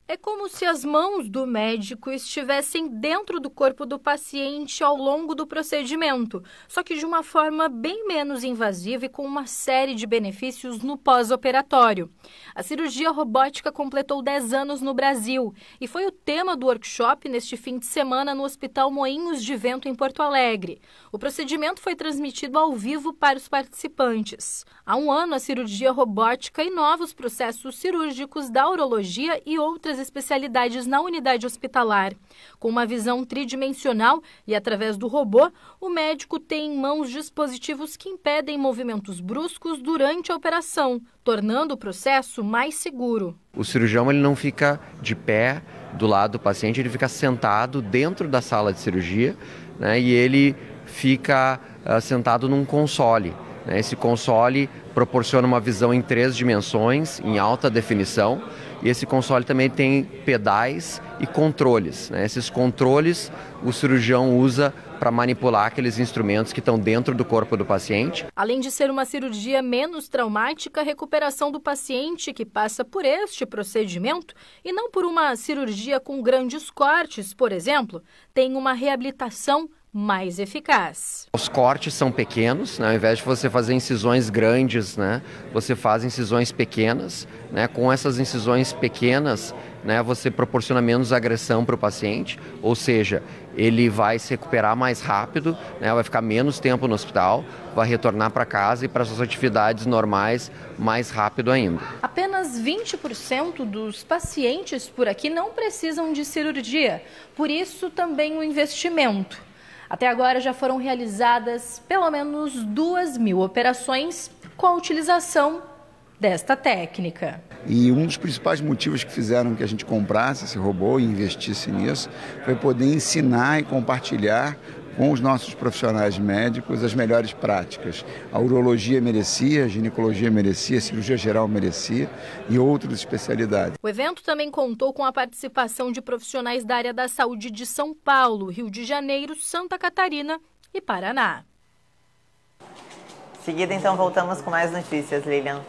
É como se as mãos do médico estivessem dentro do corpo do paciente ao longo do procedimento, só que de uma forma bem menos invasiva e com uma série de benefícios no pós-operatório. A cirurgia robótica completou 10 anos no Brasil e foi o tema do workshop neste fim de semana no Hospital Moinhos de Vento, em Porto Alegre. O procedimento foi transmitido ao vivo para os participantes. Há um ano, a cirurgia robótica inova os processos cirúrgicos da urologia e outras outras especialidades na unidade hospitalar. Com uma visão tridimensional e através do robô, o médico tem em mãos dispositivos que impedem movimentos bruscos durante a operação, tornando o processo mais seguro. O cirurgião ele não fica de pé do lado do paciente, ele fica sentado dentro da sala de cirurgia, né, e ele fica sentado num console. Esse console proporciona uma visão em 3 dimensões, em alta definição, e esse console também tem pedais e controles. Esses controles o cirurgião usa para manipular aqueles instrumentos que estão dentro do corpo do paciente. Além de ser uma cirurgia menos traumática, a recuperação do paciente que passa por este procedimento e não por uma cirurgia com grandes cortes, por exemplo, tem uma reabilitação mais eficaz. Os cortes são pequenos, né? Ao invés de você fazer incisões grandes, né, você faz incisões pequenas. Né? Com essas incisões pequenas, né, você proporciona menos agressão para o paciente, ou seja, ele vai se recuperar mais rápido, né, vai ficar menos tempo no hospital, vai retornar para casa e para suas atividades normais mais rápido ainda. Apenas 20% dos pacientes por aqui não precisam de cirurgia, por isso também o investimento. Até agora já foram realizadas pelo menos 2.000 operações com a utilização desta técnica. E um dos principais motivos que fizeram que a gente comprasse esse robô e investisse nisso foi poder ensinar e compartilhar com os nossos profissionais médicos as melhores práticas. A urologia merecia, a ginecologia merecia, a cirurgia geral merecia e outras especialidades. O evento também contou com a participação de profissionais da área da saúde de São Paulo, Rio de Janeiro, Santa Catarina e Paraná. Em seguida, então, voltamos com mais notícias, Lilian.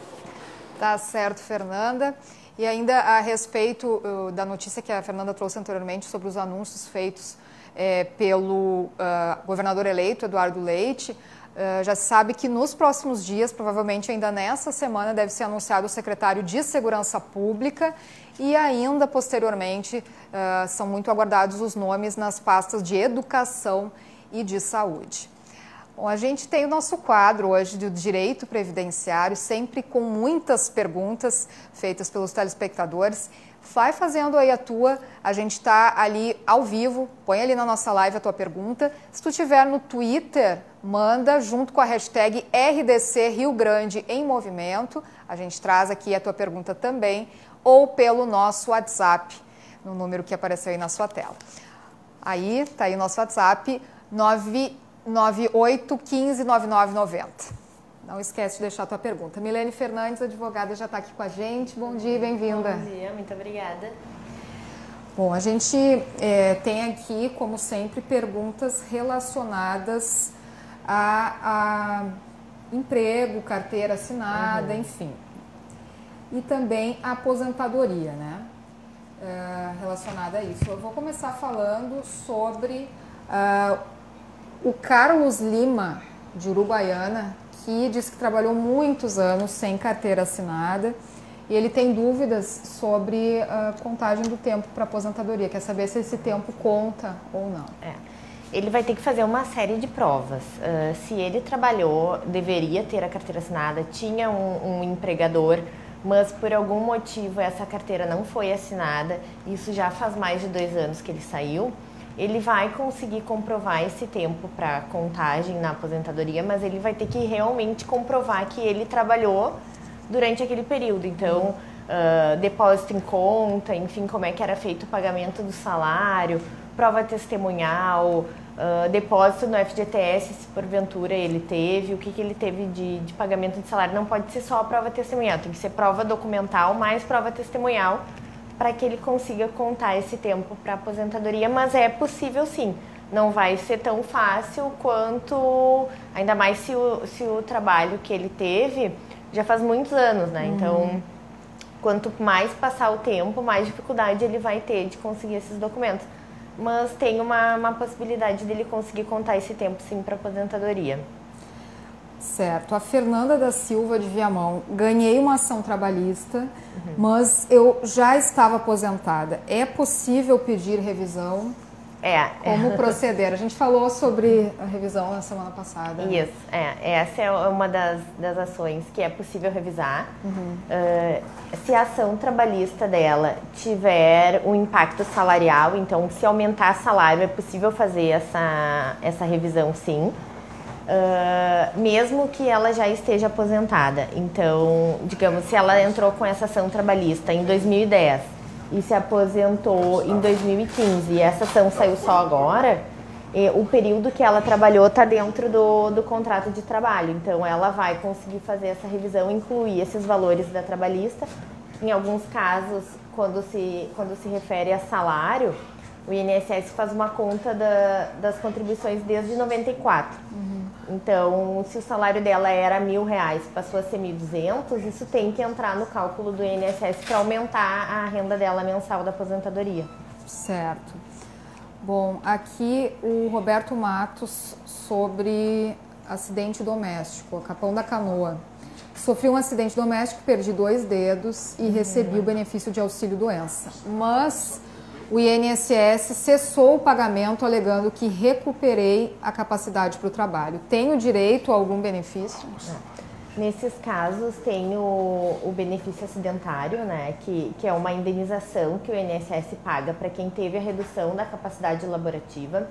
Tá certo, Fernanda. E ainda a respeito da notícia que a Fernanda trouxe anteriormente sobre os anúncios feitos pelo governador eleito, Eduardo Leite, já se sabe que nos próximos dias, provavelmente ainda nessa semana, deve ser anunciado o secretário de Segurança Pública e ainda posteriormente são muito aguardados os nomes nas pastas de Educação e de Saúde. Bom, a gente tem o nosso quadro hoje do Direito Previdenciário, sempre com muitas perguntas feitas pelos telespectadores. Vai fazendo aí a tua, a gente está ali ao vivo, põe ali na nossa live a tua pergunta. Se tu estiver no Twitter, manda junto com a hashtag RDC Rio Grande em Movimento, a gente traz aqui a tua pergunta também, ou pelo nosso WhatsApp, no número que apareceu aí na sua tela. Aí, tá aí o nosso WhatsApp, 98159990. Não esquece de deixar a tua pergunta. Milene Fernandes, advogada, já está aqui com a gente. Bom dia e bem-vinda. Bom dia, muito obrigada. Bom, a gente tem aqui, como sempre, perguntas relacionadas a emprego, carteira assinada, enfim. E também a aposentadoria, né? Relacionada a isso. Eu vou começar falando sobre o Carlos Lima, de Uruguaiana, que diz que trabalhou muitos anos sem carteira assinada e ele tem dúvidas sobre a contagem do tempo para aposentadoria. Quer saber se esse tempo conta ou não. Ele vai ter que fazer uma série de provas. Se ele trabalhou, deveria ter a carteira assinada, tinha um empregador, mas por algum motivo essa carteira não foi assinada, isso já faz mais de 2 anos que ele saiu, ele vai conseguir comprovar esse tempo para contagem na aposentadoria, mas ele vai ter que realmente comprovar que ele trabalhou durante aquele período. Então, depósito em conta, enfim, como é que era feito o pagamento do salário, prova testemunhal, depósito no FGTS, se porventura ele teve, o que ele teve de pagamento de salário. Não pode ser só a prova testemunhal, tem que ser prova documental mais prova testemunhal, para que ele consiga contar esse tempo para aposentadoria, mas é possível sim. Não vai ser tão fácil quanto, ainda mais se o trabalho que ele teve já faz muitos anos, né? Então, quanto mais passar o tempo, mais dificuldade ele vai ter de conseguir esses documentos. Mas tem uma possibilidade dele conseguir contar esse tempo sim para aposentadoria. Certo. A Fernanda da Silva de Viamão, ganhei uma ação trabalhista, mas eu já estava aposentada. É possível pedir revisão? Como proceder? A gente falou sobre a revisão na semana passada. Isso, essa é uma das ações que é possível revisar. Se a ação trabalhista dela tiver um impacto salarial, então se aumentar salário é possível fazer essa revisão, sim. Mesmo que ela já esteja aposentada. Então, digamos, se ela entrou com essa ação trabalhista em 2010 e se aposentou em 2015 e essa ação saiu só agora, o período que ela trabalhou está dentro do contrato de trabalho. Então, ela vai conseguir fazer essa revisão, incluir esses valores da trabalhista. Em alguns casos, quando se refere a salário, o INSS faz uma conta das contribuições desde 94. Então, se o salário dela era R$1.000, passou a ser 1.200, isso tem que entrar no cálculo do INSS para aumentar a renda dela mensal da aposentadoria. Certo. Bom, aqui o Roberto Matos sobre acidente doméstico, Capão da Canoa. Sofri um acidente doméstico, perdi 2 dedos e recebi o benefício de auxílio-doença. Mas o INSS cessou o pagamento alegando que recuperei a capacidade para o trabalho. Tenho direito a algum benefício? Nesses casos tem o benefício acidentário, né, que é uma indenização que o INSS paga para quem teve a redução da capacidade laborativa.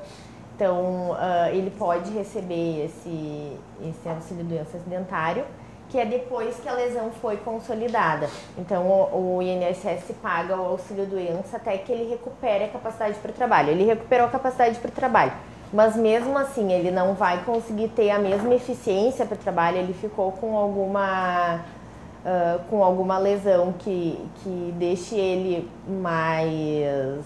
Então, ele pode receber esse auxílio-doença acidentário, que é depois que a lesão foi consolidada. Então, o INSS paga o auxílio-doença até que ele recupere a capacidade para o trabalho. Ele recuperou a capacidade para o trabalho, mas mesmo assim ele não vai conseguir ter a mesma eficiência para o trabalho, ele ficou com alguma lesão que deixe ele mais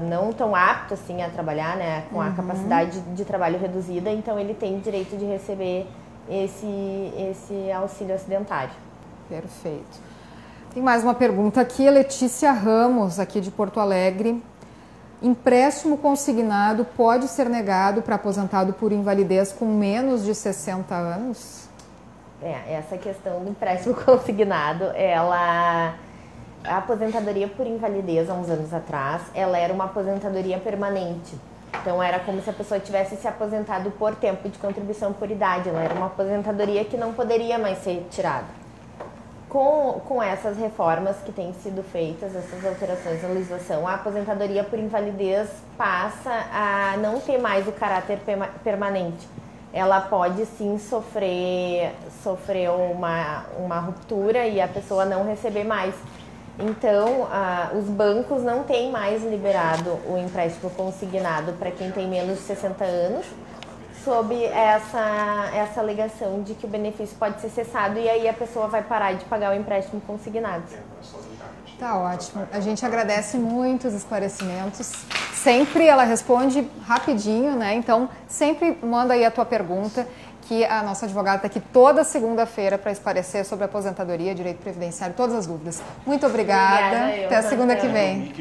não tão apto assim a trabalhar, né, com a capacidade de trabalho reduzida, então ele tem direito de receber esse auxílio acidentário. Perfeito. Tem mais uma pergunta aqui, Letícia Ramos, aqui de Porto Alegre. Empréstimo consignado pode ser negado para aposentado por invalidez com menos de 60 anos? Essa questão do empréstimo consignado, a aposentadoria por invalidez há uns anos atrás, ela era uma aposentadoria permanente. Então, era como se a pessoa tivesse se aposentado por tempo de contribuição por idade. Ela era uma aposentadoria que não poderia mais ser tirada. Com essas reformas que têm sido feitas, essas alterações na legislação, a aposentadoria por invalidez passa a não ter mais o caráter permanente. Ela pode, sim, sofrer uma ruptura e a pessoa não receber mais. Então, os bancos não têm mais liberado o empréstimo consignado para quem tem menos de 60 anos, sob essa alegação de que o benefício pode ser cessado e aí a pessoa vai parar de pagar o empréstimo consignado. Tá ótimo. A gente agradece muito os esclarecimentos. Sempre ela responde rapidinho, né? Então, sempre manda aí a tua pergunta, que a nossa advogada está aqui toda segunda-feira para esclarecer sobre aposentadoria, direito previdenciário, todas as dúvidas. Muito obrigada. Até a segunda que vem.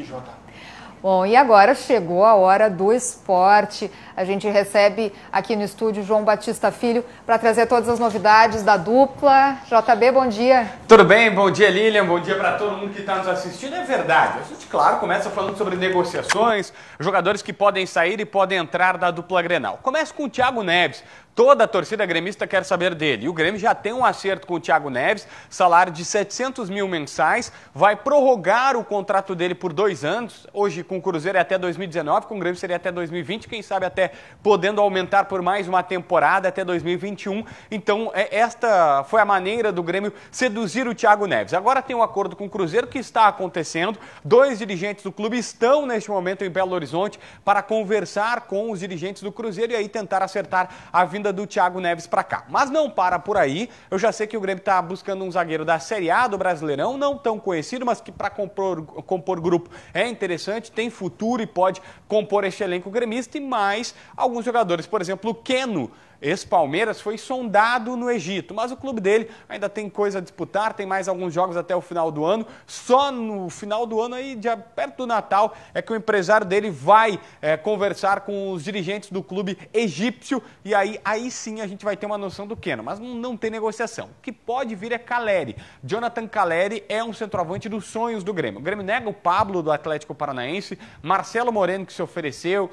Bom, e agora chegou a hora do esporte. A gente recebe aqui no estúdio João Batista Filho para trazer todas as novidades da dupla. JB, bom dia. Tudo bem? Bom dia, Lilian. Bom dia para todo mundo que está nos assistindo. É verdade. A gente, claro, começa falando sobre negociações, jogadores que podem sair e podem entrar da dupla Grenal. Começa com o Thiago Neves. Toda a torcida gremista quer saber dele. E o Grêmio já tem um acerto com o Thiago Neves, salário de 700 mil mensais, vai prorrogar o contrato dele por 2 anos. Hoje com o Cruzeiro é até 2019, com o Grêmio seria até 2020, quem sabe até podendo aumentar por mais uma temporada até 2021. Então esta foi a maneira do Grêmio seduzir o Thiago Neves. Agora tem um acordo com o Cruzeiro que está acontecendo. 2 dirigentes do clube estão neste momento em Belo Horizonte para conversar com os dirigentes do Cruzeiro e aí tentar acertar a vinda do Thiago Neves para cá. Mas não para por aí. Eu já sei que o Grêmio está buscando um zagueiro da Série A do Brasileirão, não tão conhecido, mas que para compor grupo é interessante, tem futuro e pode compor este elenco gremista e mais alguns jogadores. Por exemplo, o Keno ex-Palmeiras, foi sondado no Egito, mas o clube dele ainda tem coisa a disputar, tem mais alguns jogos até o final do ano. Só no final do ano, aí, perto do Natal, é que o empresário dele vai conversar com os dirigentes do clube egípcio, e aí sim a gente vai ter uma noção do Keno, mas não tem negociação. O que pode vir é Caleri. Jonathan Caleri é um centroavante dos sonhos do Grêmio. O Grêmio nega o Pablo do Atlético Paranaense, Marcelo Moreno que se ofereceu,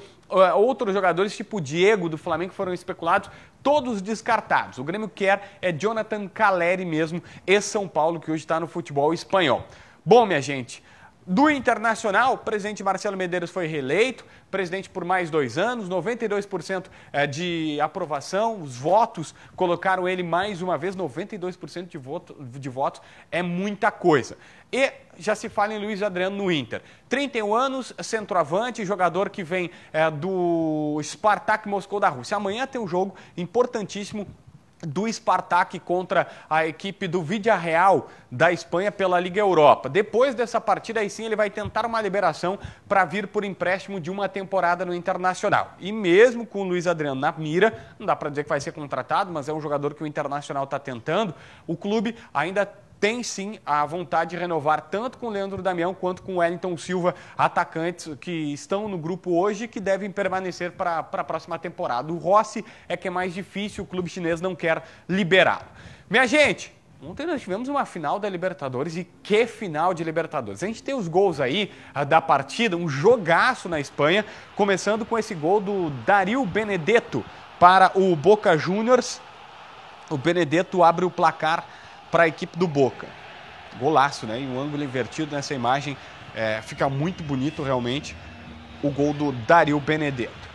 outros jogadores tipo Diego do Flamengo foram especulados, todos descartados. O Grêmio quer é Jonathan Caleri mesmo, ex-São Paulo, que hoje está no futebol espanhol. Bom, minha gente, do Internacional, o presidente Marcelo Medeiros foi reeleito, presidente por mais 2 anos, 92% de aprovação, os votos colocaram ele mais uma vez, 92% de votos é muita coisa. E já se fala em Luiz Adriano no Inter. 31 anos, centroavante, jogador que vem do Spartak Moscou da Rússia. Amanhã tem um jogo importantíssimo do Spartak contra a equipe do Villarreal da Espanha pela Liga Europa. Depois dessa partida, aí sim, ele vai tentar uma liberação para vir por empréstimo de uma temporada no Internacional. E mesmo com o Luiz Adriano na mira, não dá para dizer que vai ser contratado, mas é um jogador que o Internacional está tentando, o clube ainda tem sim a vontade de renovar tanto com o Leandro Damião quanto com o Wellington Silva, atacantes que estão no grupo hoje e que devem permanecer para a próxima temporada. O Rossi é que é mais difícil, o clube chinês não quer liberá-lo. Minha gente, ontem nós tivemos uma final da Libertadores, e que final de Libertadores. A gente tem os gols aí da partida, um jogaço na Espanha, começando com esse gol do Darío Benedetto para o Boca Juniors. O Benedetto abre o placar para a equipe do Boca. Golaço, né? E um ângulo invertido nessa imagem, fica muito bonito realmente o gol do Darío Benedetto.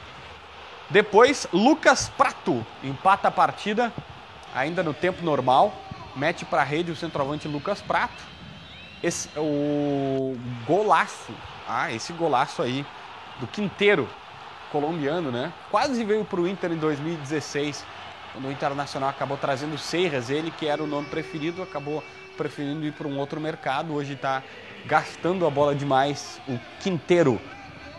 Depois, Lucas Prato empata a partida, ainda no tempo normal, mete para a rede o centroavante Lucas Prato. O golaço, esse golaço aí do Quinteiro, colombiano, né? Quase veio para o Inter em 2016, quando o Internacional acabou trazendo o Seiras, ele que era o nome preferido, acabou preferindo ir para um outro mercado. Hoje está gastando a bola demais o Quinteiro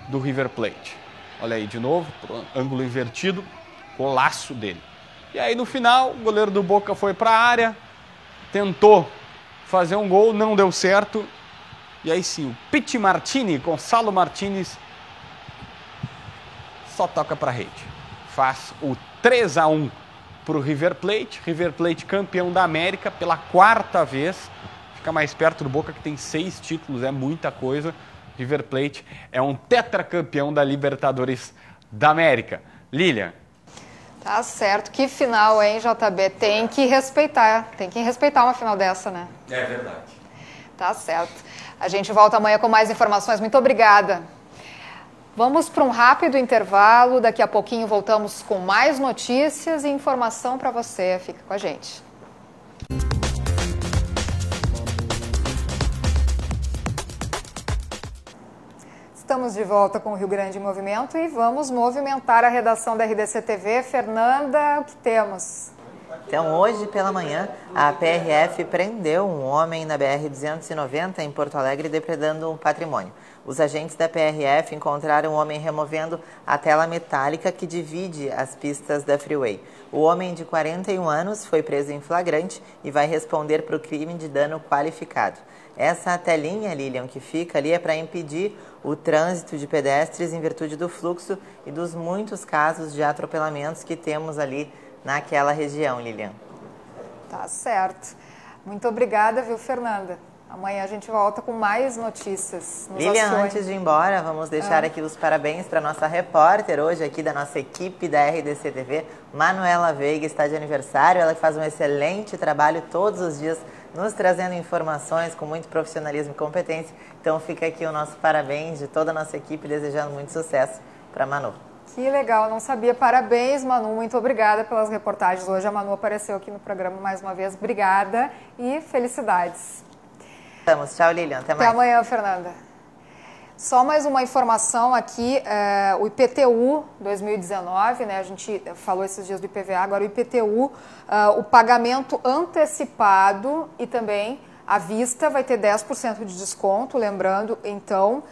do River Plate. Olha aí de novo, ângulo invertido, golaço dele. E aí no final, o goleiro do Boca foi para a área, tentou fazer um gol, não deu certo. E aí sim, o Piti Martini, Gonçalo Martínez, só toca para a rede. Faz o 3-1 para o River Plate. River Plate campeão da América pela 4ª vez. Fica mais perto do Boca, que tem 6 títulos, é muita coisa. River Plate é um tetracampeão da Libertadores da América. Lilian. Tá certo. Que final, hein, JB? Tem que respeitar uma final dessa, né? É verdade. Tá certo. A gente volta amanhã com mais informações. Muito obrigada. Vamos para um rápido intervalo, daqui a pouquinho voltamos com mais notícias e informação para você. Fica com a gente. Estamos de volta com o Rio Grande em Movimento e vamos movimentar a redação da RDC TV. Fernanda, o que temos? Então, hoje pela manhã, a PRF prendeu um homem na BR-290 em Porto Alegre depredando um patrimônio. Os agentes da PRF encontraram o homem removendo a tela metálica que divide as pistas da Freeway. O homem de 41 anos foi preso em flagrante e vai responder por crime de dano qualificado. Essa telinha, Lilian, que fica ali é para impedir o trânsito de pedestres em virtude do fluxo e dos muitos casos de atropelamentos que temos ali naquela região, Lilian. Tá certo. Muito obrigada, viu, Fernanda? Amanhã a gente volta com mais notícias. Lilian, antes de ir embora, vamos deixar aqui os parabéns para a nossa repórter hoje aqui da nossa equipe da RDC TV, Manuela Veiga, está de aniversário. Ela faz um excelente trabalho todos os dias, nos trazendo informações com muito profissionalismo e competência. Então fica aqui o nosso parabéns de toda a nossa equipe, desejando muito sucesso para a Manu. Que legal, não sabia. Parabéns, Manu. Muito obrigada pelas reportagens. Hoje a Manu apareceu aqui no programa mais uma vez. Obrigada e felicidades. Vamos, tchau, Lilian. Até mais. Até amanhã, Fernanda. Só mais uma informação aqui, o IPTU 2019, né? A gente falou esses dias do IPVA, agora o IPTU, o pagamento antecipado e também à vista vai ter 10% de desconto, lembrando, então,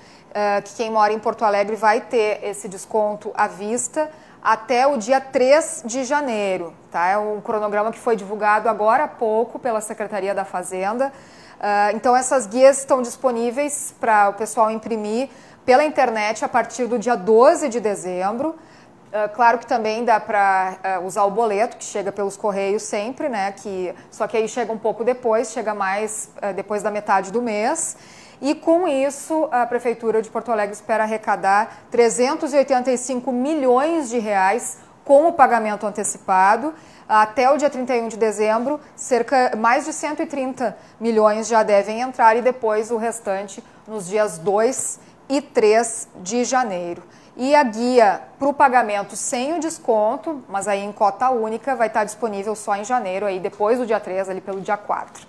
que quem mora em Porto Alegre vai ter esse desconto à vista até o dia 3 de janeiro. Tá? É um cronograma que foi divulgado agora há pouco pela Secretaria da Fazenda. Então, essas guias estão disponíveis para o pessoal imprimir pela internet a partir do dia 12 de dezembro. Claro que também dá para usar o boleto, que chega pelos correios sempre, né? Só que aí chega um pouco depois, chega mais depois da metade do mês. E com isso, a Prefeitura de Porto Alegre espera arrecadar 385 milhões de reais com o pagamento antecipado. Até o dia 31 de dezembro, mais de 130 milhões já devem entrar e depois o restante nos dias 2 e 3 de janeiro. E a guia para o pagamento sem o desconto, mas aí em cota única, vai estar disponível só em janeiro, aí depois do dia 3, ali pelo dia 4.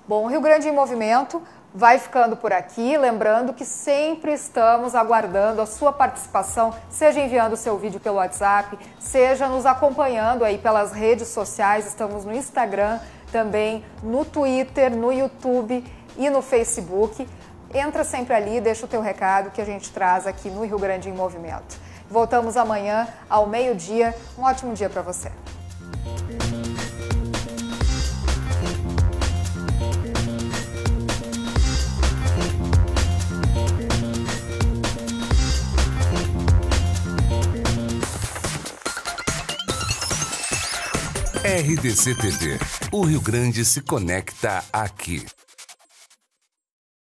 Bom, o Rio Grande em Movimento vai ficando por aqui, lembrando que sempre estamos aguardando a sua participação, seja enviando o seu vídeo pelo WhatsApp, seja nos acompanhando aí pelas redes sociais, estamos no Instagram, também no Twitter, no YouTube e no Facebook. Entra sempre ali, deixa o teu recado que a gente traz aqui no Rio Grande em Movimento. Voltamos amanhã ao meio-dia. Um ótimo dia para você. RDC TV. O Rio Grande se conecta aqui.